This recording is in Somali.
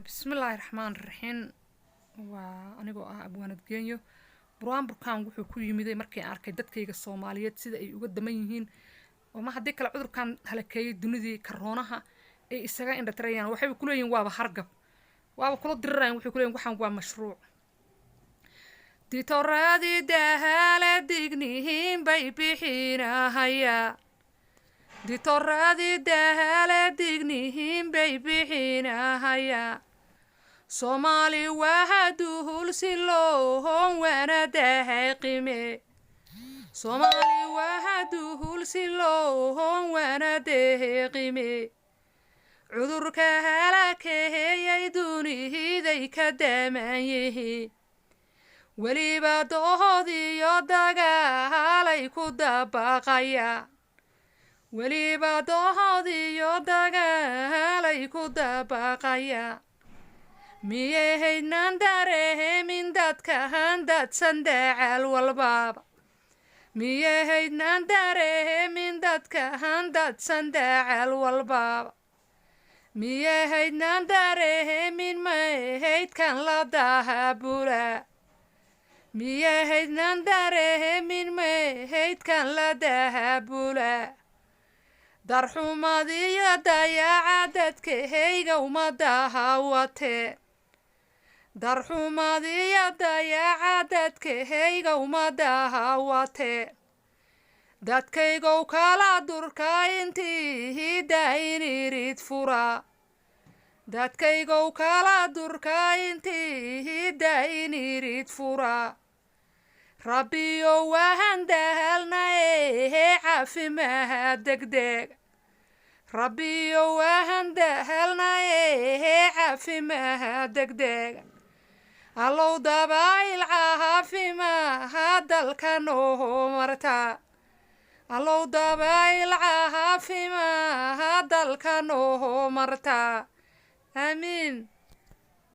بسم الله الرحمن الرحيم وأنا أبوان الجينيو بران بركان وحو كل يومي مركي أركي دتكي الصوماليات سيدا أي وجد دميهين وما حديك العذر كان هلكي دنيدي كرونها أي إستجا إن تريان وحبي كل يوم وابا حرقب وابا كل درين وحبي كل يوم وحن واب مشروع دي ترادي دهالة دقنيهم بيبيحينا هيا دي ترادي دهالة دقنيهم بيبيحينا هيا صومالي وهدوه لسلوهم وانا دهي قيمي صومالي وهدوه لسلوهم وانا دهي قيمي عذرك هلاك يدوني ذيك دمانيه وليبا دوهدي يدقى عليكو دباقيا وليبا دوهدي يدقى عليكو دباقيا miyahaynan dareemin dadka handadsan dacal walbaaba miyahaynan dareemin dadka handadsan dacal walbaaba miyahaynan dareemin mahaydkan la dahabula miyahaynan dareemin mahaydkan la dahabula darxumadiyo dayaca dadkahayga uma dahawatee darxumadiyo dayaca dadkahayga uma dahawatee dadkaygow kala durka intii dainirid fura dadkaygow kala durka intii dainirid fura rabbiyo wahan dahalnae caafimaad degdeg rabbiyo wahan dahalnae caafimaad degdeg allow dabayl caafimaad dalka noo marta allow dabayl caafimaad dalka noo marta aamiin